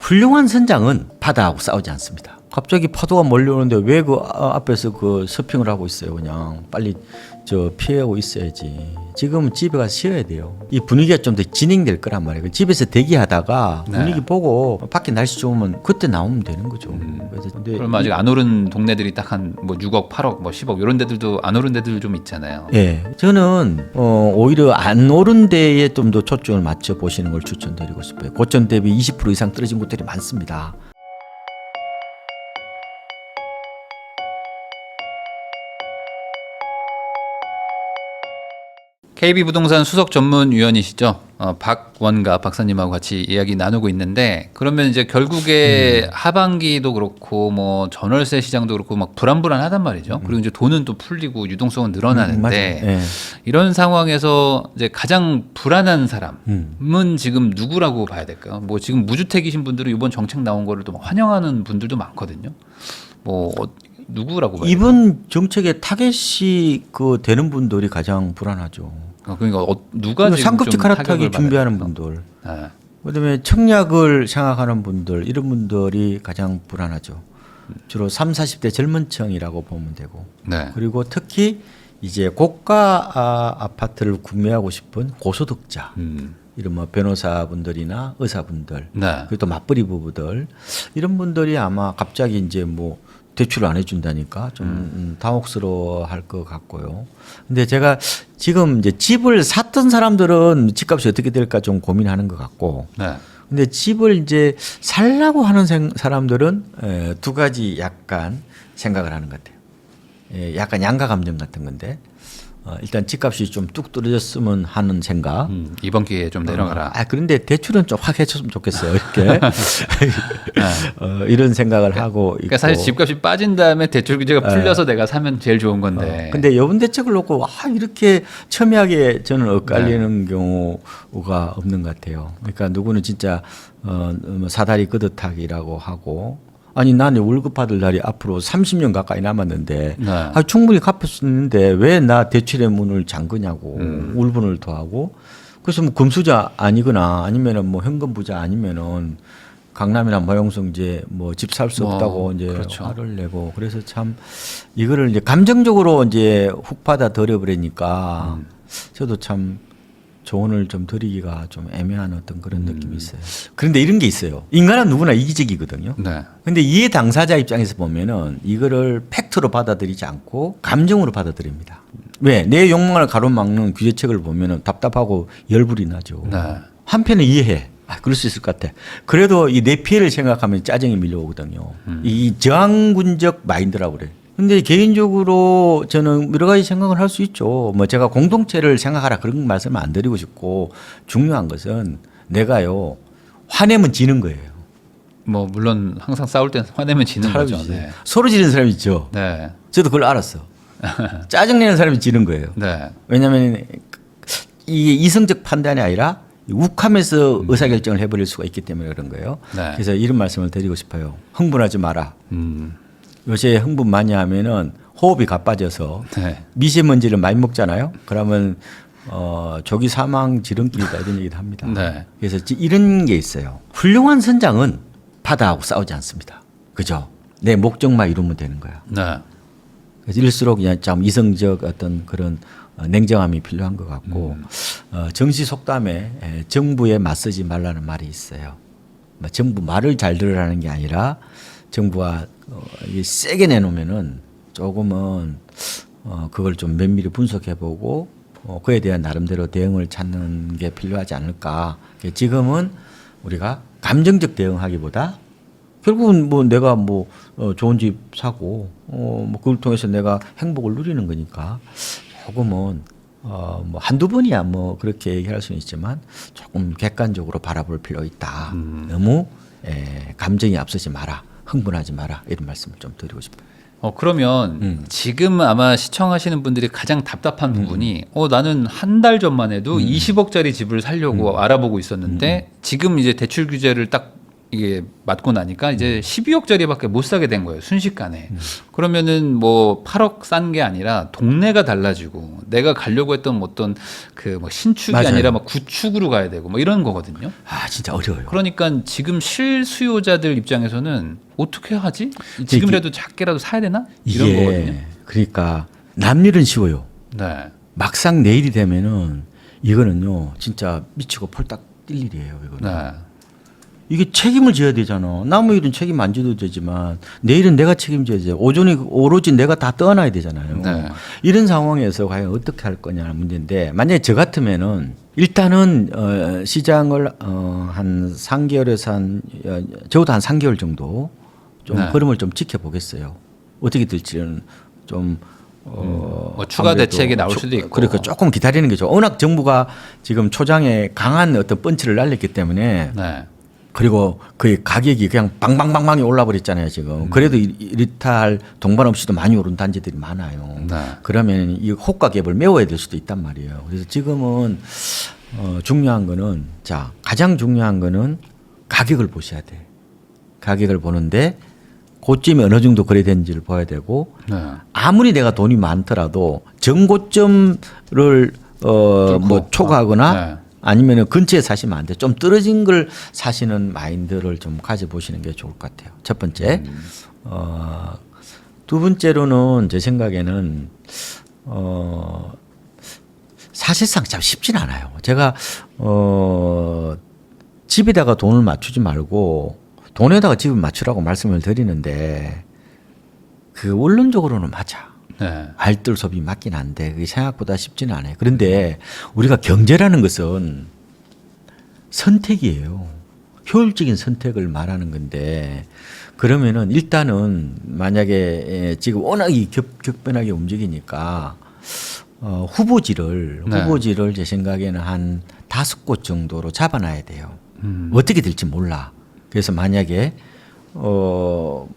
훌륭한 선장은 바다하고 싸우지 않습니다. 갑자기 파도가 몰려오는데 왜 그 앞에서 그 서핑을 하고 있어요? 그냥 빨리 저 피하고 있어야지. 지금은 집에 가서 쉬어야 돼요. 이 분위기가 좀 더 진행될 거란 말이에요. 집에서 대기하다가 분위기 보고 밖에 날씨 좋으면 그때 나오면 되는 거죠. 그래서 근데 그럼 아직 안 오른 동네들이 딱 한 뭐 6억, 8억, 뭐 10억 이런 데들도 안 오른 데들 좀 있잖아요. 예, 저는 오히려 안 오른 데에 좀 더 초점을 맞춰 보시는 걸 추천드리고 싶어요. 고점 대비 20% 이상 떨어진 곳들이 많습니다. KB부동산 수석 전문위원이시죠. 박원가 박사님하고 같이 이야기 나누고 있는데, 그러면 이제 결국에 하반기도 그렇고 뭐 전월세 시장도 그렇고 막 불안불안하단 말이죠. 그리고 이제 돈은 또 풀리고 유동성은 늘어나는데 예. 이런 상황에서 이제 가장 불안한 사람은 지금 누구라고 봐야 될까요? 뭐 지금 무주택이신 분들은 이번 정책 나온 거를 또 막 환영하는 분들도 많거든요. 뭐 누구라고 봐요? 이번 정책의 타겟이 그 되는 분들이 가장 불안하죠. 그러니까 누가 지금 상급지 좀 갈아타기 타격을 준비하는 받아야 분들, 될까요? 그다음에 청약을 생각하는 분들, 이런 분들이 가장 불안하죠. 주로 3, 40대 젊은 층이라고 보면 되고, 네. 그리고 특히 이제 고가 아파트를 구매하고 싶은 고소득자, 이런 뭐 변호사분들이나 의사분들, 네. 그리고 또 맞벌이 부부들, 이런 분들이 아마 갑자기 이제 뭐 대출을 안 해준다니까 좀 당혹스러워할 것 같고요. 근데 제가 지금 이제 집을 샀던 사람들은 집값이 어떻게 될까 좀 고민하는 것 같고, 네. 근데 집을 이제 살라고 하는 사람들은 두 가지 약간 생각을 하는 것 같아요. 약간 양가 감정 같은 건데, 일단 집값이 좀 뚝 떨어졌으면 하는 생각. 이번 기회에 좀 내려가라. 그런데 대출은 좀 확 해줬으면 좋겠어요. 이렇게 이런 생각을 하고 있고. 그러니까 사실 집값이 빠진 다음에 대출 규제가 풀려서 내가 사면 제일 좋은 건데. 근데 여분 대책을 놓고 이렇게 첨예하게 저는 엇갈리는 경우가 없는 것 같아요. 그러니까 누구는 진짜 사다리 끄듯하기라고 하고, 아니 나는 월급 받을 날이 앞으로 30년 가까이 남았는데 네. 충분히 갚을 수 있는데 왜 나 대출의 문을 잠그냐고 울분을 더하고. 그래서 뭐 금수저 아니거나 아니면은 뭐 현금 부자 아니면은 강남이나 모형성 이제 뭐 집 살 수 없다고 이제 그렇죠. 화를 내고, 그래서 참 이거를 이제 감정적으로 이제 훅 받아 들여버리니까 저도 참 조언을 좀 드리기가 좀 애매한 어떤 그런 느낌이 있어요. 그런데 이런 게 있어요. 인간은 누구나 이기적이거든요. 네. 근데 이해 당사자 입장에서 보면은 이거를 팩트로 받아들이지 않고 감정으로 받아들입니다. 왜? 내 욕망을 가로막는 규제책을 보면은 답답하고 열불이 나죠. 네. 한편은 이해해. 그럴 수 있을 것 같아. 그래도 이 내 피해를 생각하면 짜증이 밀려오거든요. 이 저항군적 마인드라고 그래. 근데 개인적으로 저는 여러 가지 생각을 할 수 있죠. 뭐 제가 공동체를 생각하라 그런 말씀을 안 드리고 싶고, 중요한 것은 내가요, 화내면 지는 거예요. 뭐 물론 항상 싸울 땐 화내면 지는 거죠. 사람이지. 네. 소리 지르는 사람이 있죠. 네. 저도 그걸 알았어. 짜증내는 사람이 지는 거예요. 네. 왜냐하면 이게 이성적 판단이 아니라 욱하면서 의사결정을 해버릴 수가 있기 때문에 그런 거예요. 네. 그래서 이런 말씀을 드리고 싶어요. 흥분하지 마라. 요새 흥분 많이 하면은 호흡이 가빠져서 네. 미세먼지를 많이 먹잖아요. 그러면 조기 사망 지름길이다 이런 얘기도 합니다. 네. 그래서 이런 게 있어요. 훌륭한 선장은 바다하고 싸우지 않습니다. 그죠? 내 목적만 이루면 되는 거야. 네. 그래서 일수록 그냥 좀 이성적 어떤 그런 냉정함이 필요한 것 같고, 정시 속담에 정부에 맞서지 말라는 말이 있어요. 정부 말을 잘 들으라는 게 아니라 정부가 이게 세게 내놓으면은 조금은 그걸 좀 면밀히 분석해보고 그에 대한 나름대로 대응을 찾는 게 필요하지 않을까. 지금은 우리가 감정적 대응하기보다 결국은 뭐 내가 뭐 좋은 집 사고 뭐 그걸 통해서 내가 행복을 누리는 거니까 조금은 뭐 한두 번이야 뭐 그렇게 얘기할 수는 있지만 조금 객관적으로 바라볼 필요 있다. 너무 감정이 앞서지 마라. 흥분하지 마라. 이런 말씀을 좀 드리고 싶어요. 그러면 지금 아마 시청하시는 분들이 가장 답답한 부분이 나는 한 달 전만 해도 20억짜리 집을 살려고 알아보고 있었는데 지금 이제 대출 규제를 딱 이게 맞고 나니까 이제 12억짜리밖에 못 사게 된 거예요. 순식간에. 그러면은 뭐 8억 싼 게 아니라 동네가 달라지고 내가 가려고 했던 어떤 그 뭐 신축이 맞아요. 아니라 막 구축으로 가야 되고 뭐 이런 거거든요. 아 진짜 어려워요. 그러니까 지금 실수요자들 입장에서는 어떻게 하지? 지금이라도 작게라도 사야 되나? 이런 거거든요. 그러니까 남일은 쉬워요. 네. 막상 내일이 되면은 이거는요 진짜 미치고 폴딱 뛸 일이에요. 이거는. 네. 이게 책임을 져야 되잖아. 남의 일은 책임 안 져도 되지만 내일은 내가 책임져야 돼. 오로지 내가 다 떠나야 되잖아요. 네. 이런 상황에서 과연 어떻게 할 거냐는 문제인데 만약에 저 같으면은 일단은 시장을 한 3개월에서 적어도 한 3개월 정도 좀 네. 흐름을 좀 지켜보겠어요. 어떻게 될지는 좀 뭐 추가 아무래도 대책이 나올 수도 있고. 그러니까 조금 기다리는 게 좋아. 워낙 정부가 지금 초장에 강한 어떤 펀치를 날렸기 때문에 네. 그리고 그 가격이 그냥 방방방방이 올라 버렸잖아요 지금. 그래도 이렇다 할 동반 없이도 많이 오른 단지들이 많아요. 네. 그러면 이 호가 갭을 메워야 될 수도 있단 말이에요. 그래서 지금은 중요한 거는 자 가장 중요한 거는 가격을 보셔야 돼. 가격을 보는데 고점이 어느 정도 거래된지를 봐야 되고 네. 아무리 내가 돈이 많더라도 정고점을 뭐 초과하거나 네. 아니면은 근처에 사시면 안 돼. 좀 떨어진 걸 사시는 마인드를 좀 가져보시는 게 좋을 것 같아요. 첫 번째. 두 번째로는 제 생각에는 사실상 참 쉽진 않아요. 제가 집에다가 돈을 맞추지 말고 돈에다가 집을 맞추라고 말씀을 드리는데 그 원론적으로는 맞아. 네. 알뜰 소비 맞긴 한데 그게 생각보다 쉽지는 않아요. 그런데 우리가 경제라는 것은 선택이에요. 효율적인 선택을 말하는 건데 그러면은 일단은 만약에 지금 워낙 격변하게 움직이니까 후보지를 제 생각에는 한 5곳 정도로 잡아놔야 돼요. 어떻게 될지 몰라. 그래서 만약에 뭐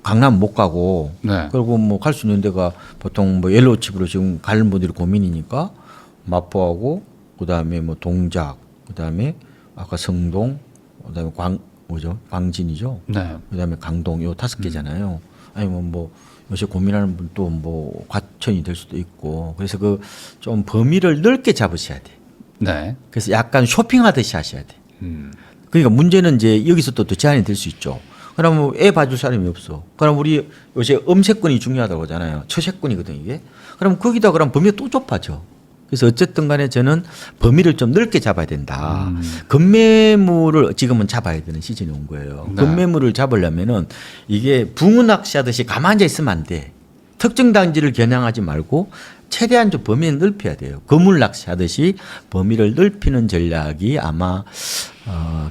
강남 못 가고 네. 그리고 뭐 갈 수 있는 데가 보통 뭐 옐로우칩으로 지금 가는 분들이 고민이니까 마포하고 그다음에 뭐 동작 그다음에 아까 성동 그다음에 광진이죠. 네. 그다음에 강동 요 5개잖아요. 아니면 뭐 요새 고민하는 분도 뭐 과천이 될 수도 있고 그래서 그 좀 범위를 넓게 잡으셔야 돼. 네. 그래서 약간 쇼핑하듯이 하셔야 돼. 그러니까 문제는 이제 여기서 또 제한이 될 수 있죠. 그러면 애 봐줄 사람이 없어. 그럼 우리 요새 음세권이 중요하다고 하잖아요. 처세권이거든 이게. 그럼 거기다 그럼 범위가 또 좁아져. 그래서 어쨌든 간에 저는 범위를 좀 넓게 잡아야 된다. 급매물을 지금은 잡아야 되는 시즌이 온 거예요. 네. 급매물을 잡으려면은 이게 붕어 낚시하듯이 가만히 앉아 있으면 안 돼. 특정 단지를 겨냥하지 말고 최대한 좀 범위를 넓혀야 돼요. 거물 낚시하듯이 범위를 넓히는 전략이 아마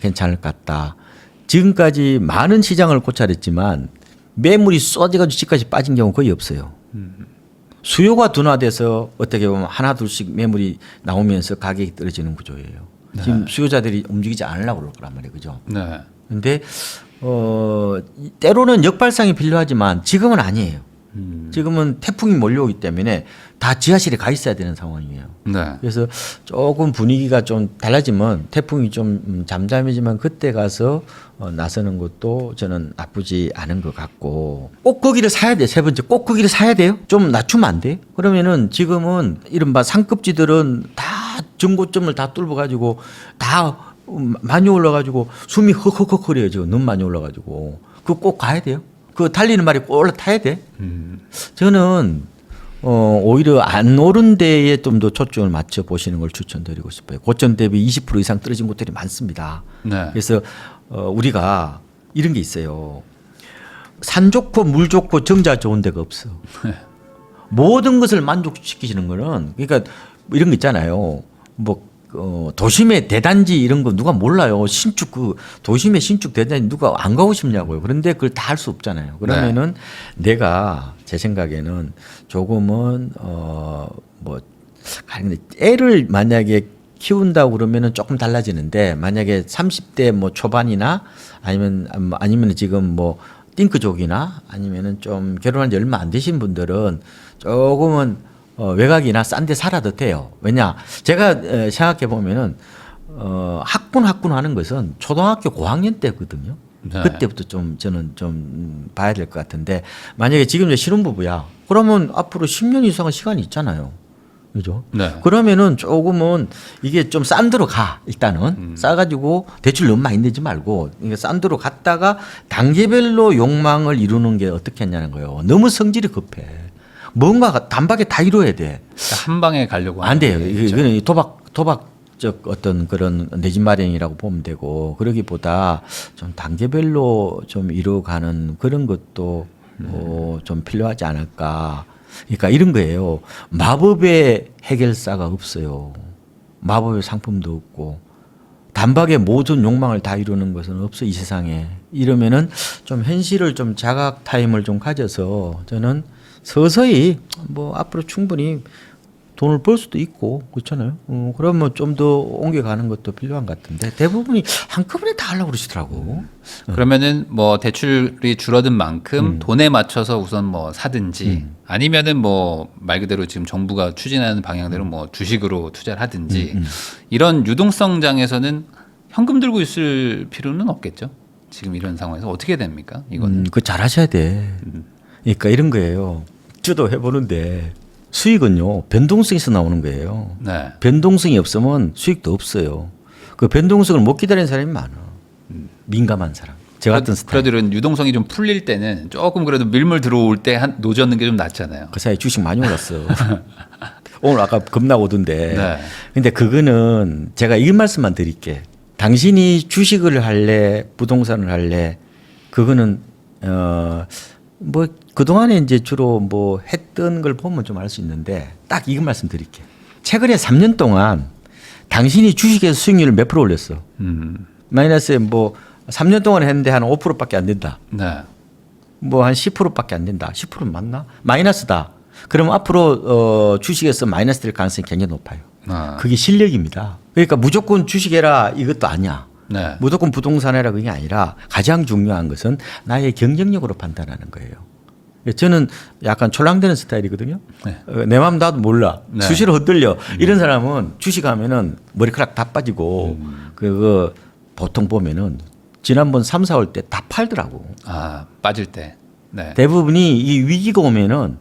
괜찮을 것 같다. 지금까지 많은 시장을 고찰했지만 매물이 쏟아져가지고 집까지 빠진 경우 거의 없어요. 수요가 둔화돼서 어떻게 보면 하나 둘씩 매물이 나오면서 가격이 떨어지는 구조예요. 지금 수요자들이 움직이지 않으려고 그럴 거란 말이에요. 그죠? 네. 근데 때로는 역발상이 필요하지만 지금은 아니에요. 지금은 태풍이 몰려오기 때문에 다 지하실에 가 있어야 되는 상황이에요. 네. 그래서 조금 분위기가 좀 달라지면 태풍이 좀 잠잠해지만 그때 가서 나서는 것도 저는 나쁘지 않은 것 같고 꼭 거기를 사야 돼. 세 번째 꼭 거기를 사야 돼요. 좀 낮추면 안 돼. 그러면은 지금은 이른바 상급지들은 다 정고점을 다 뚫어가지고 다 많이 올라가지고 숨이 헉헉헉거려요. 지금 너무 많이 올라가지고 그거 꼭 가야 돼요. 그 달리는 말이 꼭 올라타야 돼. 저는 오히려 안 오른 데에 좀 더 초점을 맞춰 보시는 걸 추천드리고 싶어요. 고점 대비 20% 이상 떨어진 곳들이 많습니다. 네. 그래서 우리가 이런 게 있어요. 산 좋고 물 좋고 정자 좋은 데가 없어. 모든 것을 만족시키시는 거는 그러니까 이런 거 있잖아요. 뭐 도심의 대단지 이런 거 누가 몰라요. 신축 그 도심의 신축 대단지 누가 안 가고 싶냐고요. 그런데 그걸 다 할 수 없잖아요. 그러면은 내가 제 생각에는 조금은 뭐 애를 만약에 키운다고 그러면은 조금 달라지는데 만약에 30대 뭐 초반이나 아니면 지금 뭐 띵크족이나 아니면은 좀 결혼한 지 얼마 안 되신 분들은 조금은 외곽이나 싼 데 살아도 돼요. 왜냐? 제가 생각해 보면은 학군 하는 것은 초등학교 고학년 때거든요. 네. 그때부터 좀 저는 좀 봐야 될 것 같은데 만약에 지금 이제 신혼부부야. 그러면 앞으로 10년 이상의 시간이 있잖아요. 그죠? 네. 그러면은 조금은 이게 좀 싼 데로 가 일단은 싸가지고 대출 너무 많이 내지 말고 이게 싼 데로 갔다가 단계별로 욕망을 이루는 게 어떻게 했냐는 거예요. 너무 성질이 급해. 뭔가 단박에 다 이루어야 돼. 그러니까 한 방에 가려고 안 돼요. 하는 게 있죠. 이거는 도박적 어떤 그런 내 집 마련이라고 보면 되고 그러기보다 좀 단계별로 좀 이루어가는 그런 것도 좀 필요하지 않을까. 그러니까 이런 거예요. 마법의 해결사가 없어요. 마법의 상품도 없고 단박에 모든 욕망을 다 이루는 것은 없어 이 세상에. 이러면은 좀 현실을 좀 자각 타임을 좀 가져서 저는 서서히 뭐 앞으로 충분히 돈을 벌 수도 있고 그렇잖아요. 그러면 좀 더 옮겨가는 것도 필요한 것 같은데 대부분이 한꺼번에 다 하려고 그러시더라고. 그러면은 뭐 대출이 줄어든 만큼 돈에 맞춰서 우선 뭐 사든지 아니면은 뭐 말 그대로 지금 정부가 추진하는 방향대로 뭐 주식으로 투자를 하든지 이런 유동성 장에서는 현금 들고 있을 필요는 없겠죠. 지금 이런 상황에서 어떻게 됩니까? 이거는 그거 잘하셔야 돼. 그러니까 이런 거예요. 저도 해보는데 수익은요 변동성에서 나오는 거예요. 네. 변동성이 없으면 수익도 없어요. 그 변동성을 못 기다리는 사람이 많아. 민감한 사람. 저 같은 스타일. 그래도 이런 유동성이 좀 풀릴 때는 조금 그래도 밀물 들어올 때 한 노젓는 게 좀 낫잖아요. 그 사이에 주식 많이 올랐어. 오늘 아까 겁나 오던데. 네. 근데 그거는 제가 이 말씀만 드릴게. 당신이 주식을 할래, 부동산을 할래, 그거는 뭐 그동안에 이제 주로 뭐 했던 걸 보면 좀 알 수 있는데 딱 이거 말씀드릴게요. 최근에 3년 동안 당신이 주식에서 수익률을 몇 프로 올렸어? 마이너스에 뭐 3년 동안 했는데 한 5%밖에 안 된다. 네. 뭐 한 10%밖에 안 된다. 10% 맞나? 마이너스다. 그럼 앞으로 주식에서 마이너스 될 가능성이 굉장히 높아요. 아. 그게 실력입니다. 그러니까 무조건 주식해라 이것도 아니야. 네. 무조건 부동산 해라 그게 아니라 가장 중요한 것은 나의 경쟁력으로 판단하는 거예요. 저는 약간 촐랑대는 스타일이거든요. 네. 내 마음 나도 몰라. 네. 수시로 헛들려. 이런 사람은 주식하면은 머리카락 다 빠지고 그거 보통 보면은 지난번 3, 4월 때 다 팔더라고. 아, 빠질 때. 네. 대부분이 이 위기가 오면은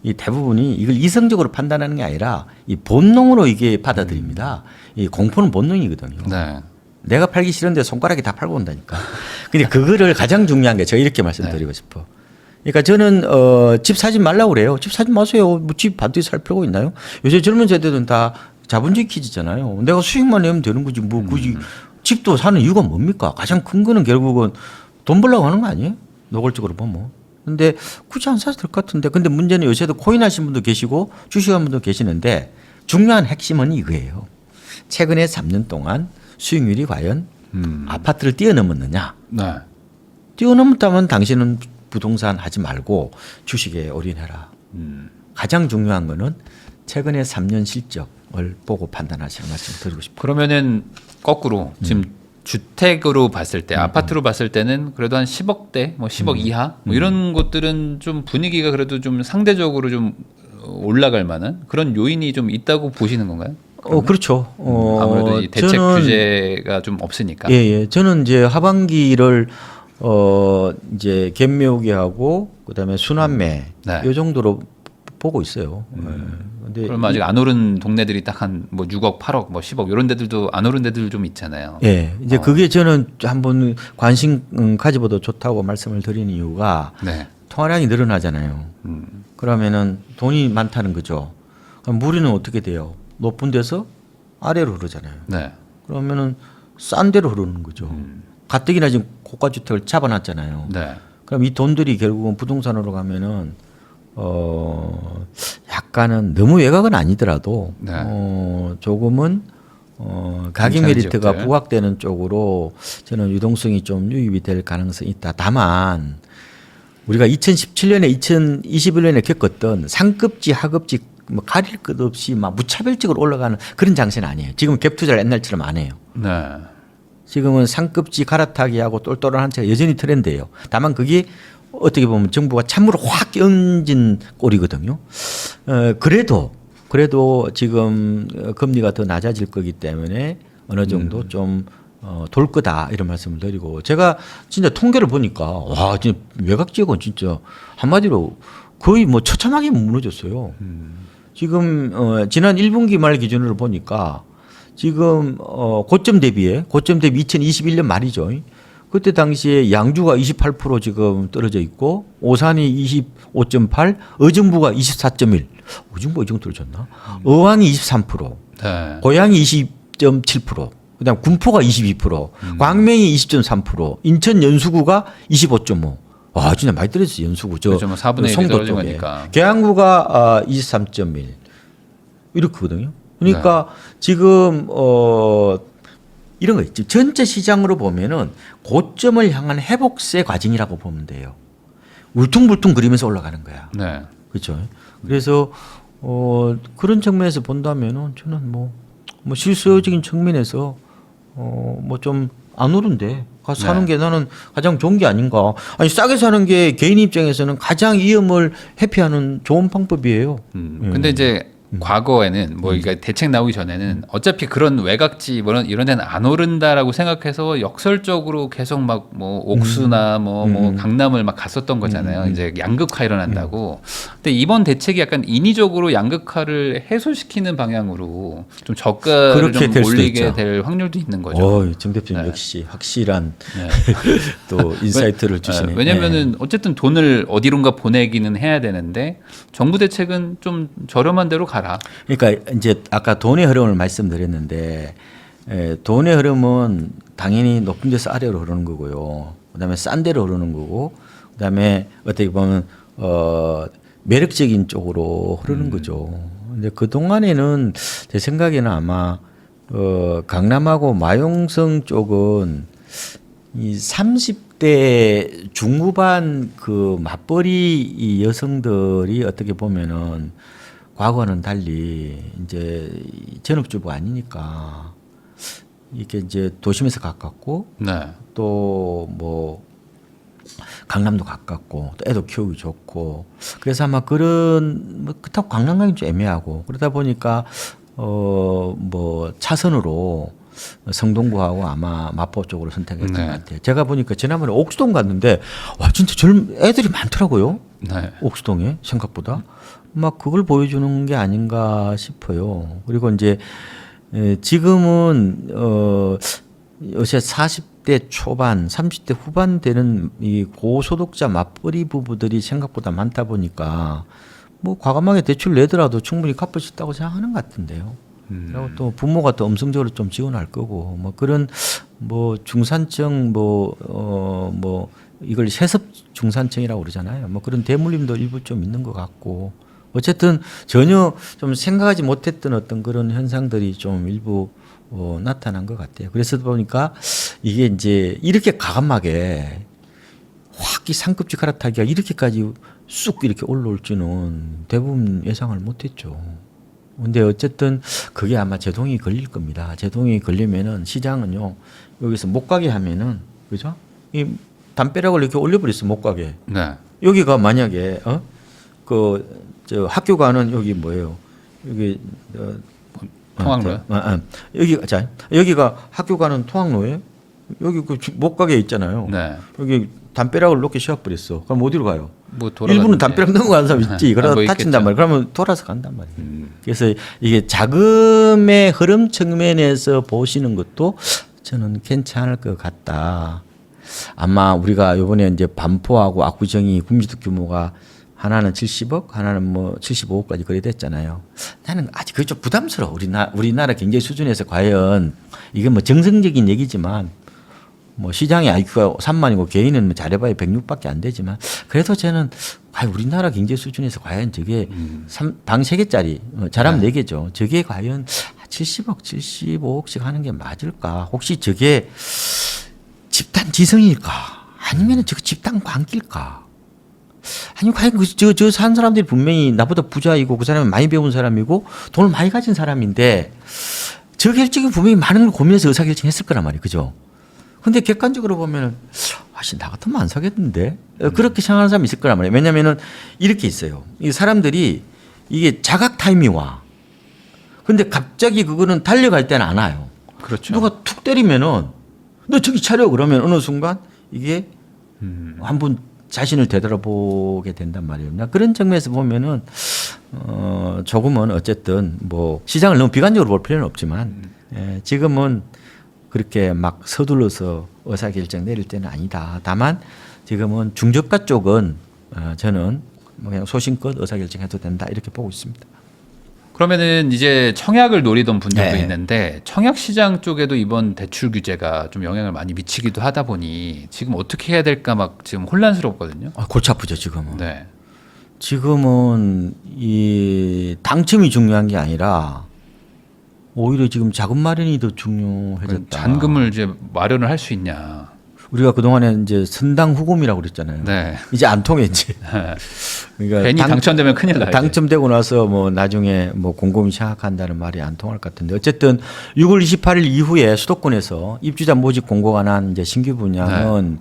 이 대부분이 이걸 이성적으로 판단하는 게 아니라 이 본능으로 이게 받아들입니다. 이 공포는 본능이거든요. 네. 내가 팔기 싫은데 손가락이 다 팔고 온다니까. 근데 그거를 가장 중요한 게 제가 이렇게 말씀드리고 싶어. 그러니까 저는 집 사지 말라고 그래요. 집 사지 마세요. 뭐 집 반드시 살 필요가 있나요? 요새 젊은 세대들은 다 자본주의 퀴즈잖아요. 내가 수익만 내면 되는 거지 뭐 굳이 집도 사는 이유가 뭡니까? 가장 큰 거는 결국은 돈 벌려고 하는 거 아니에요? 노골적으로 보면. 근데 굳이 안 사도 될 것 같은데. 근데 문제는 요새도 코인 하신 분도 계시고 주식하는 분도 계시는데 중요한 핵심은 이거예요. 최근에 3년 동안 수익률이 과연 아파트를 뛰어넘었느냐. 네. 뛰어넘었다면 당신은 부동산 하지 말고 주식에 올인해라. 가장 중요한 거는 최근에 3년 실적을 보고 판단하시는 말씀 드리고 싶어요. 그러면은 거꾸로 지금 주택으로 봤을 때 아파트로 봤을 때는 그래도 한 10억대 뭐 10억 이하 뭐 이런 곳들은 좀 분위기가 그래도 좀 상대적으로 좀 올라갈 만한 그런 요인이 좀 있다고 보시는 건가요? 그렇죠. 아무래도 이 대책 규제가 좀 없으니까. 예, 예. 저는 이제 하반기를 이제 갭매우기하고 그다음에 순환매 네. 이 정도로 보고 있어요. 근데 그럼 아직 안 오른 동네들이 딱 한 뭐 6억, 8억, 뭐 10억 이런 데들도 안 오른 데들 좀 있잖아요. 예, 이제 그게 저는 한번 관심 가져봐도 좋다고 말씀을 드리는 이유가 네. 통화량이 늘어나잖아요. 그러면은 돈이 많다는 거죠. 그럼 무리는 어떻게 돼요? 높은 데서 아래로 흐르잖아요. 네. 그러면은 싼 데로 흐르는 거죠. 가뜩이나 지금 고가 주택을 잡아놨잖아요. 네. 그럼 이 돈들이 결국은 부동산으로 가면은 약간은 너무 외곽은 아니더라도 네. 조금은 가격 괜찮은 메리트가 지역들. 부각되는 쪽으로 저는 유동성이 좀 유입이 될 가능성이 있다. 다만 우리가 2017년에 2021년에 겪었던 상급지 하급지 뭐 가릴 것 없이 막 무차별적으로 올라가는 그런 장세는 아니에요. 지금 갭 투자를 옛날처럼 안 해요. 네. 지금은 상급지 갈아타기하고 똘똘한 채가 여전히 트렌드예요. 다만 그게 어떻게 보면 정부가 찬물을 확 얹은 꼴이거든요. 그래도 지금 금리가 더 낮아질 거기 때문에 어느 정도 좀 돌 거다 이런 말씀을 드리고 제가 진짜 통계를 보니까 와 진짜 외곽 지역은 진짜 한마디로 거의 뭐 처참하게 무너졌어요. 지금 지난 1분기 말 기준으로 보니까 지금 고점 대비 2021년 말이죠. 그때 당시에 양주가 28% 지금 떨어져 있고 오산이 25.8, 어정부가 24.1. 어정부가 이 정도 떨어졌나? 어항이 23%, 네. 고양이 20.7%, 그다음 군포가 22%, 광명이 20.3%, 인천 연수구가 25.5. 와 진짜 많이 떨어졌어요 연수구. 그렇죠. 뭐 4분의 1이 송도 떨어진 쪽에. 거니까. 계양구가 23.1 이렇거든요. 그러니까 지금 이런 거 있죠. 전체 시장으로 보면은 고점을 향한 회복세 과정이라고 보면 돼요. 울퉁불퉁 그리면서 올라가는 거야. 네. 그렇죠. 그래서 그런 측면에서 본다면은 저는 뭐 실수요적인 측면에서 뭐 좀 안 오른데 가서 사는 게 나는 가장 좋은 게 아닌가. 아니 싸게 사는 게 개인 입장에서는 가장 위험을 회피하는 좋은 방법이에요. 근데 이제 과거에는 뭐 이게 대책 나오기 전에는 어차피 그런 외곽지 뭐 이런 데는 안 오른다라고 생각해서 역설적으로 계속 막 뭐 옥수나 뭐 강남을 막 갔었던 거잖아요. 이제 양극화 일어난다고. 근데 이번 대책이 약간 인위적으로 양극화를 해소시키는 방향으로 좀 저가를 그렇게 좀 될 수도 올리게 있죠. 될 확률도 있는 거죠. 정 대표님 네. 역시 확실한 네. 또 인사이트를 주시네요. 왜냐면은 어쨌든 돈을 어디론가 보내기는 해야 되는데 정부 대책은 좀 저렴한 데로 가라. 그러니까 이제 아까 돈의 흐름을 말씀드렸는데 돈의 흐름은 당연히 높은 데서 아래로 흐르는 거고요. 그다음에 싼 데로 흐르는 거고, 그다음에 어떻게 보면 매력적인 쪽으로 흐르는 거죠. 근데 그 동안에는 제 생각에는 아마 강남하고 마용성 쪽은 이 30대 중후반 그 맞벌이 이 여성들이 어떻게 보면은 과거와는 달리 이제 전업주부 아니니까 이게 이제 도심에서 가깝고 네. 또 뭐 강남도 가깝고 또 애도 키우기 좋고 그래서 아마 그런 뭐 그렇다고 강남 가기 좀 애매하고 그러다 보니까 뭐 차선으로 성동구하고 아마 마포 쪽으로 선택했던 네. 것 같아요. 제가 보니까 지난번에 옥수동 갔는데 와 진짜 젊은 애들이 많더라고요. 네. 옥수동에 생각보다 막 그걸 보여주는 게 아닌가 싶어요. 그리고 이제 지금은 요새 40대 초반, 30대 후반 되는 이 고소득자 맞벌이 부부들이 생각보다 많다 보니까 뭐 과감하게 대출 내더라도 충분히 갚을 수 있다고 생각하는 것 같은데요. 그리고 또 부모가 또 음성적으로 좀 지원할 거고 뭐 그런 뭐 중산층 뭐 이걸 세습 중산층이라고 그러잖아요. 뭐 그런 대물림도 일부 좀 있는 것 같고 어쨌든 전혀 좀 생각하지 못했던 어떤 그런 현상들이 좀 일부 나타난 것 같아요. 그래서 보니까 이게 이제 이렇게 과감하게 확 이 상급지 갈아타기가 이렇게까지 쑥 이렇게 올라올 줄은 대부분 예상을 못했죠. 근데 어쨌든 그게 아마 제동이 걸릴 겁니다. 제동이 걸리면은 시장은요 여기서 못 가게 하면은 그죠? 이 담벼락을 이렇게 올려버렸어 못 가게. 네. 여기가 만약에 저 학교 가는 여기 뭐예요? 여기 통학로요? 여기가 학교 가는 통학로예요? 여기 그 못 가게 있잖아요. 네. 여기 담벼락을 놓게 씌워버렸어. 그럼 어디로 가요? 뭐 일부는 담벼락 넘어가는 사람 있지. 그러다 뭐 다친단 있겠죠. 말이에요. 그러면 돌아서 간단 말이에요. 그래서 이게 자금의 흐름 측면에서 보시는 것도 저는 괜찮을 것 같다. 아마 우리가 이번에 이제 반포하고 압구정이 국민주택 규모가 하나는 70억, 하나는 뭐 75억까지 거래됐잖아요. 나는 아직 그게 좀 부담스러워. 우리나라 경제 수준에서 과연 이게 뭐 정성적인 얘기지만 뭐 시장의 IQ가 3만이고 개인은 뭐 잘해봐야 106밖에 안 되지만 그래도 저는 과연 우리나라 경제 수준에서 과연 저게 방 3개짜리 잘하면 4개죠. 저게 과연 70억, 75억씩 하는 게 맞을까? 혹시 저게 집단 지성일까? 아니면 저거 집단 관계일까? 아니 과연 저 산 사람들이 분명히 나보다 부자이고 그 사람은 많이 배운 사람이고 돈을 많이 가진 사람인데 저 결정이 분명히 많은 걸 고민해서 의사결정했을 거란 말이에요. 그죠? 근데 객관적으로 보면은 나 같으면 안 사겠는데 그렇게 생각하는 사람이 있을 거란 말이에요. 왜냐면은 이렇게 있어요. 이 사람들이 이게 자각 타임이 와. 근데 갑자기 그거는 달려갈 때는 안 와요. 그렇죠. 누가 툭 때리면은 너 정신 차려 그러면 어느 순간 이게 한 분 자신을 되돌아보게 된단 말이에요. 나 그런 측면에서 보면은 조금은 어쨌든 뭐 시장을 너무 비관적으로 볼 필요는 없지만 지금은 그렇게 막 서둘러서 의사결정 내릴 때는 아니다. 다만 지금은 중저가 쪽은 저는 뭐 그냥 소신껏 의사결정해도 된다 이렇게 보고 있습니다. 그러면은 이제 청약을 노리던 분들도 네. 있는데 청약 시장 쪽에도 이번 대출 규제가 좀 영향을 많이 미치기도 하다 보니 지금 어떻게 해야 될까 막 지금 혼란스럽거든요. 골치 아프죠 지금은. 네. 지금은 이 당첨이 중요한 게 아니라 오히려 지금 자금 마련이 더 중요해졌다. 잔금을 이제 마련을 할 수 있냐. 우리가 그동안에 이제 선당 후금이라고 그랬잖아요. 네. 이제 안 통해 이제. 그러니까 괜히 당첨되면 큰일 나요. 당첨되고 나서 뭐 나중에 뭐 곰곰이 생각한다는 말이 안 통할 것 같은데 어쨌든 6월 28일 이후에 수도권에서 입주자 모집 공고가 난 이제 신규 분양은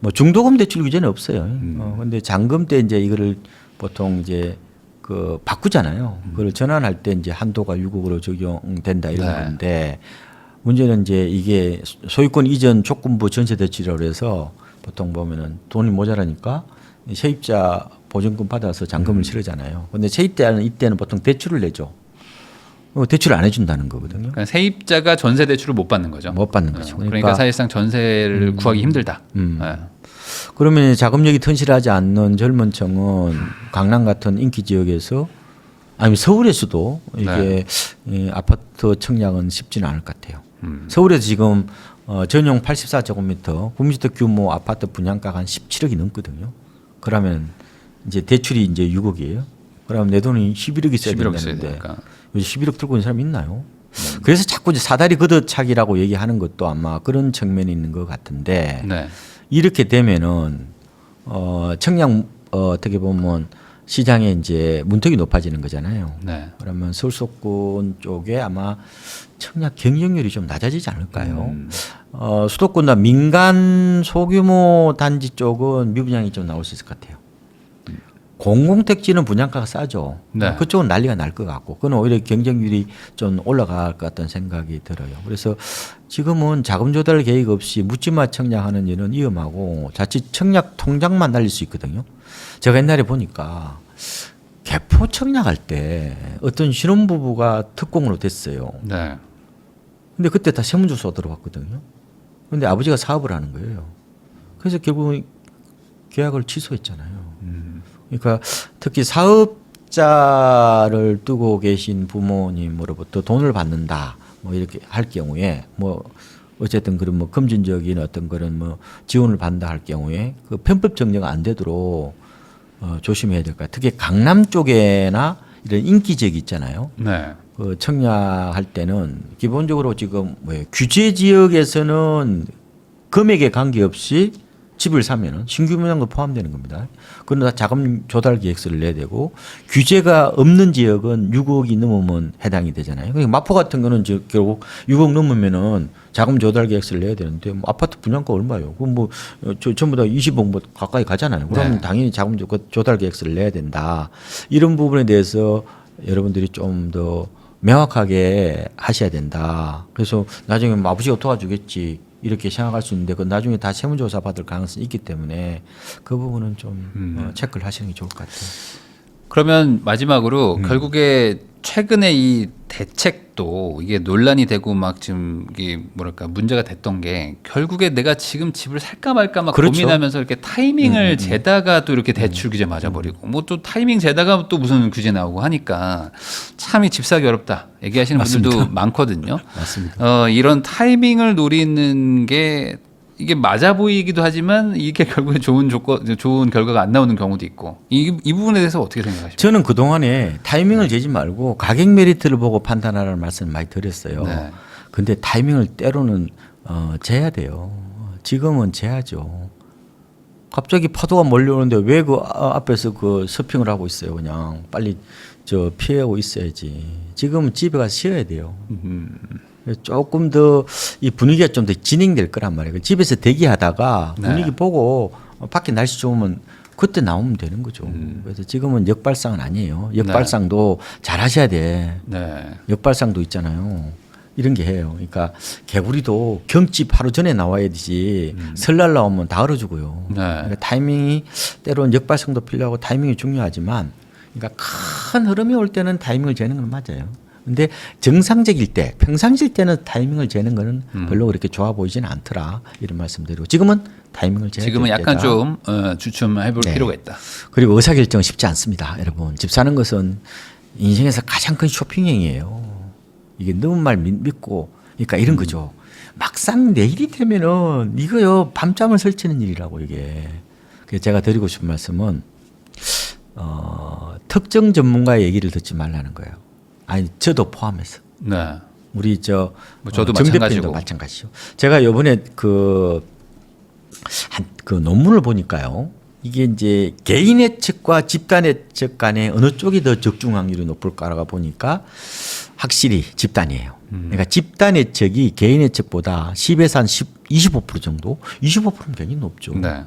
뭐 중도금 대출 규제는 없어요. 근데 잔금 때 이제 이거를 보통 이제 그 바꾸잖아요. 그걸 전환할 때 이제 한도가 6억으로 적용된다 이런 네. 건데 문제는 이제 이게 소유권 이전 조건부 전세 대출이라고 해서 보통 보면은 돈이 모자라니까 세입자 보증금 받아서 잔금을 치르잖아요. 근데 세입자는 이때는 보통 대출을 내죠. 대출을 안 해준다는 거거든요. 그러니까 세입자가 전세 대출을 못 받는 거죠. 못 받는 거죠. 그러니까 사실상 전세를 구하기 힘들다. 네. 그러면 자금력이 튼실하지 않는 젊은 층은 강남 같은 인기 지역에서 아니면 서울에서도 이게 이 아파트 청약은 쉽지는 않을 것 같아요. 서울에서 지금 전용 84제곱미터 구미주택 규모 아파트 분양가가 한 17억이 넘거든요. 그러면 이제 대출이 이제 6억이에요. 그러면 내 돈이 11억이 있어야 11억 있어야 된다는데 되니까. 요즘 11억 들고 있는 사람 있나요? 그래서 자꾸 이제 사다리 걷어차기라고 얘기하는 것도 아마 그런 측면이 있는 것 같은데 네. 이렇게 되면은 청약 어떻게 보면 시장에 이제 문턱이 높아지는 거잖아요. 네. 그러면 서울 수도권 쪽에 아마 청약 경쟁률이 좀 낮아지지 않을까요? 수도권과 민간 소규모 단지 쪽은 미분양이 좀 나올 수 있을 것 같아요. 공공택지는 분양가가 싸죠. 네. 그쪽은 난리가 날 것 같고, 그건 오히려 경쟁률이 좀 올라갈 것 같다는 생각이 들어요. 그래서 지금은 자금 조달 계획 없이 묻지마 청약하는 일은 위험하고 자칫 청약 통장만 날릴 수 있거든요. 제가 옛날에 보니까 개포 청약할 때 어떤 신혼부부가 특공으로 됐어요. 네. 근데 그때 다 세무조사 들어왔거든요. 근데 아버지가 사업을 하는 거예요. 그래서 결국 계약을 취소했잖아요. 그러니까 특히 사업자를 두고 계신 부모님으로부터 돈을 받는다 뭐 이렇게 할 경우에 뭐 어쨌든 그런 뭐 금전적인 어떤 그런 뭐 지원을 받는다 할 경우에 그 편법 정리가 안 되도록 조심해야 될 것 같아요. 특히 강남 쪽에나 이런 인기 지역이 있잖아요. 네. 그 청약할 때는 기본적으로 지금 뭐예요? 규제 지역에서는 금액에 관계없이 집을 사면은 신규 분양도 포함되는 겁니다. 그러나 자금 조달 계획서를 내야 되고 규제가 없는 지역은 6억이 넘으면 해당이 되잖아요. 그러니까 마포 같은 거는 결국 6억 넘으면은 자금 조달 계획서를 내야 되는데 뭐 아파트 분양가 얼마요? 그럼 뭐 전부 다 20억 뭐 가까이 가잖아요. 그러면 네. 당연히 자금 조달 계획서를 내야 된다. 이런 부분에 대해서 여러분들이 좀 더 명확하게 하셔야 된다. 그래서 나중에 뭐 아버지가 도와주겠지. 이렇게 생각할 수 있는데 그 나중에 다 세무조사 받을 가능성이 있기 때문에 그 부분은 좀 체크를 하시는 게 좋을 것 같아요. 그러면 마지막으로 결국에 최근에 이 대책도 이게 논란이 되고 막 지금 이게 뭐랄까 문제가 됐던 게 결국에 내가 지금 집을 살까 말까 막 그렇죠. 고민하면서 이렇게 타이밍을 재다가 또 이렇게 대출 규제 맞아버리고 뭐 또 타이밍 재다가 또 무슨 규제 나오고 하니까 참 이 집 사기 어렵다 얘기하시는 분들도 맞습니다. 많거든요. 맞습니다. 이런 타이밍을 노리는 게 이게 맞아 보이기도 하지만 이게 결국에 좋은 결과가 안 나오는 경우도 있고 이 부분에 대해서 어떻게 생각하십니까? 저는 그동안에 타이밍을 재지 말고 가격 메리트를 보고 판단하라는 말씀을 많이 드렸어요. 네. 근데 타이밍을 때로는 재야 돼요. 지금은 재야죠. 갑자기 파도가 몰려오는데 왜 그 앞에서 그 서핑을 하고 있어요. 그냥 빨리 저 피하고 있어야지. 지금은 집에 가서 쉬어야 돼요. 조금 더 이 분위기가 좀 더 진행될 거란 말이에요. 집에서 대기하다가 네. 분위기 보고 밖에 날씨 좋으면 그때 나오면 되는 거죠. 그래서 지금은 역발상은 아니에요. 역발상도 잘 하셔야 돼. 네. 역발상도 있잖아요. 이런 게 해요. 그러니까 개구리도 경집 하루 전에 나와야 되지 설날 나오면 다 얼어주고요. 네. 그러니까 타이밍이 때로는 역발성도 필요하고 타이밍이 중요하지만 그러니까 큰 흐름이 올 때는 타이밍을 재는 건 맞아요. 근데 정상적일 때, 평상시일 때는 타이밍을 재는 거는 별로 그렇게 좋아 보이지는 않더라. 이런 말씀드리고 지금은 타이밍을 재야 지금은 될 약간 때다. 좀 주춤해볼 네. 필요가 있다. 그리고 의사결정 쉽지 않습니다. 여러분 집 사는 것은 인생에서 가장 큰 쇼핑행위예요. 이게 너무 말 믿고 그러니까 이런 거죠. 막상 내일이 되면은 이거요 밤잠을 설치는 일이라고 이게. 그래서 제가 드리고 싶은 말씀은 특정 전문가의 얘기를 듣지 말라는 거예요. 아니 저도 포함해서. 네. 우리 뭐 저도 정 마찬가지고. 대표님도 마찬가지죠. 제가 이번에 그 논문을 보니까요. 이게 이제 개인의 측과 집단의 측 간에 어느 쪽이 더 적중 확률이 높을까가 보니까 확실히 집단이에요. 그러니까 집단의 측이 개인의 측보다 10에서 한 25% 정도? 25%면 굉장히 높죠. 네.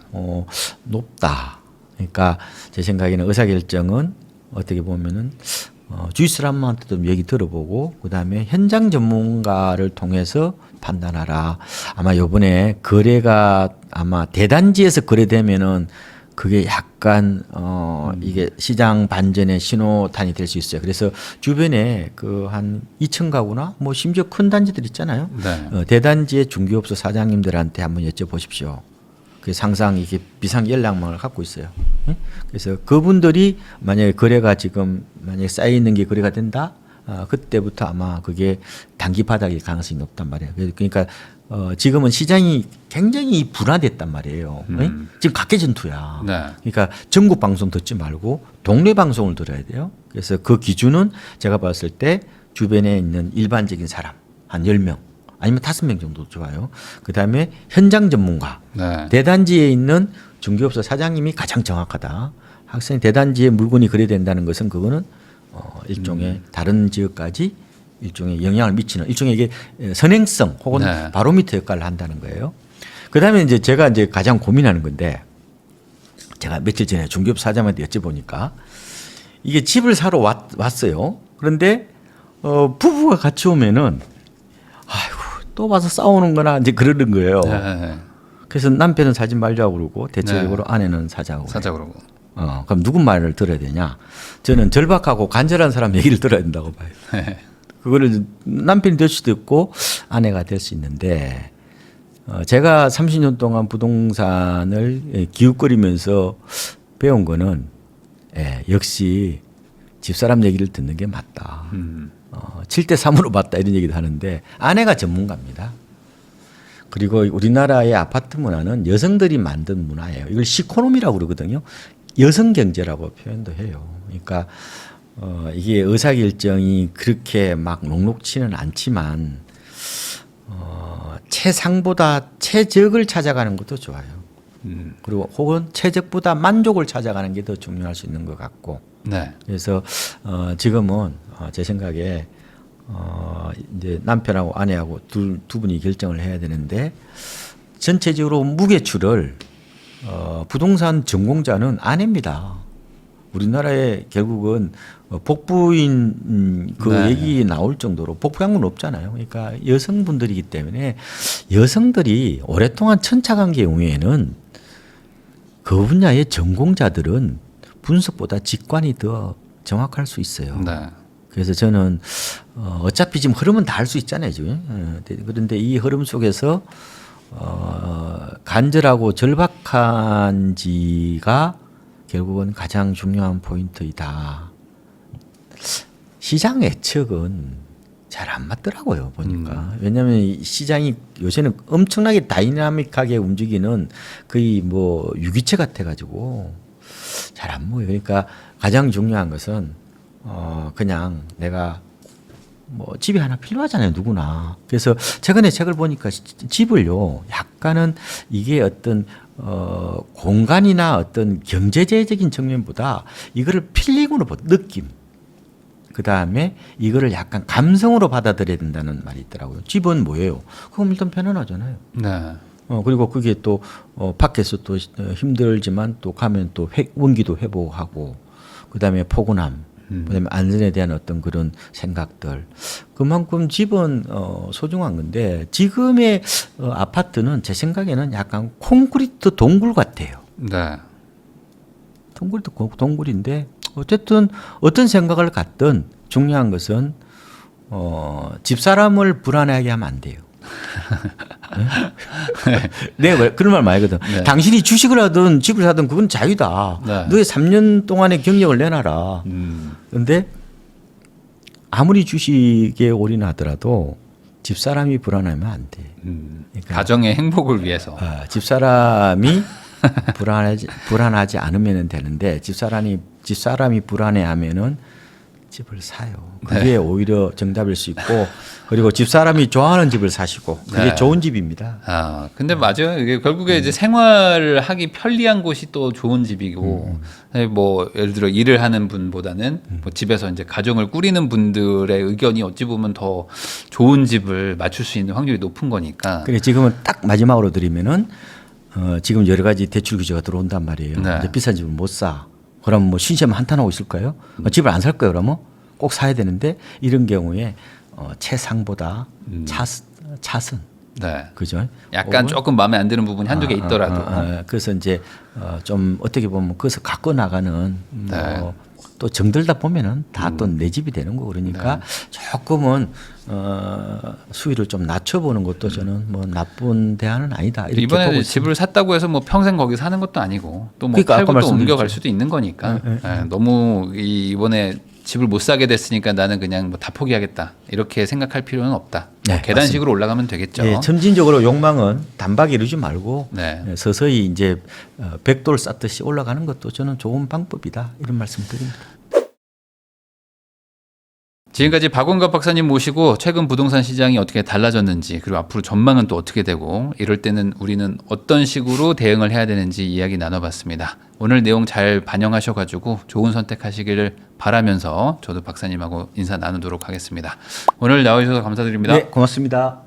높다. 그러니까 제 생각에는 의사결정은 어떻게 보면은 주위 사람한테도 얘기 들어보고 그다음에 현장 전문가를 통해서 판단하라. 아마 요번에 거래가 아마 대단지에서 거래되면은 그게 약간 이게 시장 반전의 신호탄이 될 수 있어요. 그래서 주변에 그 한 2천 가구나 뭐 심지어 큰 단지들 있잖아요. 네. 대단지의 중개업소 사장님들한테 한번 여쭤보십시오. 그래서 항상 이게 비상 연락망을 갖고 있어요. 예? 그래서 그분들이 만약에 거래가 지금 만약에 쌓여 있는 게 거래가 된다, 그때부터 아마 그게 단기 바닥일 가능성이 높단 말이에요. 그러니까 지금은 시장이 굉장히 분화됐단 말이에요. 예? 지금 각계 전투야. 네. 그러니까 전국 방송 듣지 말고 동네 방송을 들어야 돼요. 그래서 그 기준은 제가 봤을 때 주변에 있는 일반적인 사람 한 10명 아니면 5명 정도 좋아요. 그다음에 현장 전문가. 네. 대단지에 있는 중개업소 사장님이 가장 정확하다. 학생이 대단지에 물건이 거래된다는 것은 그거는 일종의 다른 지역까지 일종의 영향을 미치는 일종의 이게 선행성 혹은 네. 바로미터 역할을 한다는 거예요. 그다음에 이제 제가 이제 가장 고민하는 건데 제가 며칠 전에 중개업 사장한테 여쭤보니까 이게 집을 사러 왔어요. 그런데 부부가 같이 오면은 아이고 또 와서 싸우는 거나 이제 그러는 거예요. 네. 그래서 남편은 사지 말자고 그러고 대체적으로 아내는 사자고. 그래요. 사자 그러고. 그럼 누구 말을 들어야 되냐? 저는 절박하고 간절한 사람 얘기를 들어야 된다고 봐요. 네. 그거를 남편이 될 수도 있고 아내가 될 수 있는데 제가 30년 동안 부동산을 기웃거리면서 배운 거는 역시 집사람 얘기를 듣는 게 맞다. 7대 3으로 맞다 이런 얘기도 하는데 아내가 전문가입니다. 그리고 우리나라의 아파트 문화는 여성들이 만든 문화예요. 이걸 시코노미라고 그러거든요. 여성 경제라고 표현도 해요. 그러니까 이게 의사결정이 그렇게 막 녹록치는 않지만 최상보다 최적을 찾아가는 것도 좋아요. 그리고 혹은 최적보다 만족을 찾아가는 게 더 중요할 수 있는 것 같고. 네. 그래서 지금은 제 생각에 이제 남편하고 아내하고 두 분이 결정을 해야 되는데 전체적으로 무게추를 부동산 전공자는 아내입니다. 우리나라에 결국은 복부인 그 네. 얘기 나올 정도로 복부양은 없잖아요. 그러니까 여성분들이기 때문에 여성들이 오랫동안 천착한 경우에는 그 분야의 전공자들은 분석보다 직관이 더 정확할 수 있어요. 네. 그래서 저는 어차피 지금 흐름은 다 알 수 있잖아요. 지금. 그런데 이 흐름 속에서 간절하고 절박한지가 결국은 가장 중요한 포인트이다. 시장 예측은 잘 안 맞더라고요 보니까. 왜냐하면 이 시장이 요새는 엄청나게 다이나믹하게 움직이는 거의 뭐 유기체 같아가지고 잘 안 보여요. 그러니까 가장 중요한 것은 그냥 내가 뭐 집이 하나 필요하잖아요 누구나. 그래서 최근에 책을 보니까 집을요 약간은 이게 어떤 공간이나 어떤 경제적인 측면보다 이거를 필링으로 느낌. 그 다음에 이거를 약간 감성으로 받아들여야 된다는 말이 있더라고요. 집은 뭐예요? 그럼 일단 편안하잖아요. 네. 그리고 그게 또 밖에서 또 힘들지만 또 가면 또 원기도 회복하고 그 다음에 포근함. 그다음에 안전에 대한 어떤 그런 생각들 그만큼 집은 소중한 건데 지금의 아파트는 제 생각에는 약간 콘크리트 동굴 같아요. 네. 콘크리트 동굴인데 어쨌든 어떤 생각을 갖든 중요한 것은 집사람을 불안하게 하면 안 돼요. 네? 내가 그런 말 많이 하거든. 네. 당신이 주식을 하든 집을 사든 그건 자유다. 네. 너의 3년 동안의 경력을 내놔라. 그런데 아무리 주식에 올인하더라도 집사람이 불안하면 안 돼. 그러니까 가정의 행복을 위해서. 집사람이 불안하지 않으면 되는데 집사람이 불안해하면은 집을 사요. 그게 네. 오히려 정답일 수 있고 그리고 집사람이 좋아하는 집을 사시고 그게 네. 좋은 집입니다. 아, 근데 맞아요. 이게 결국에 이제 생활을 하기 편리한 곳이 또 좋은 집이고, 뭐 예를 들어 일을 하는 분보다는 뭐 집에서 이제 가정을 꾸리는 분들의 의견이 어찌 보면 더 좋은 집을 맞출 수 있는 확률이 높은 거니까. 그래 지금은 딱 마지막으로 드리면은 지금 여러 가지 대출 규제가 들어온단 말이에요. 네. 이제 비싼 집을 못 사. 그럼 뭐 신세만 한탄하고 있을까요? 집을 안 살 거예요. 그러면 꼭 사야 되는데 이런 경우에 최상보다 차선 네. 그죠? 약간 조금 마음에 안 드는 부분이 한두 개 있더라도. 그래서 이제 좀 어떻게 보면 그것을 갖고 나가는 네. 또 정들다 보면은 다 또 내 집이 되는 거 그러니까 조금은 수위를 좀 낮춰보는 것도 저는 뭐 나쁜 대안은 아니다 이렇게 보고 이번에 있습니다. 집을 샀다고 해서 뭐 평생 거기 사는 것도 아니고 또 뭐 그러니까 아까 팔고 또 옮겨갈 말씀드렸죠. 수도 있는 거니까. 너무 이번에 집을 못 사게 됐으니까 나는 그냥 뭐 다 포기하겠다 이렇게 생각할 필요는 없다. 네, 계단식으로 올라가면 되겠죠. 예, 점진적으로 욕망은 단박에 이루지 말고 네. 서서히 이제 벽돌 쌓듯이 올라가는 것도 저는 좋은 방법이다 이런 말씀 드립니다. 지금까지 박원갑 박사님 모시고 최근 부동산 시장이 어떻게 달라졌는지 그리고 앞으로 전망은 또 어떻게 되고 이럴 때는 우리는 어떤 식으로 대응을 해야 되는지 이야기 나눠봤습니다. 오늘 내용 잘 반영하셔가지고 좋은 선택하시기를 바라면서 저도 박사님하고 인사 나누도록 하겠습니다. 오늘 나와주셔서 감사드립니다. 네, 고맙습니다.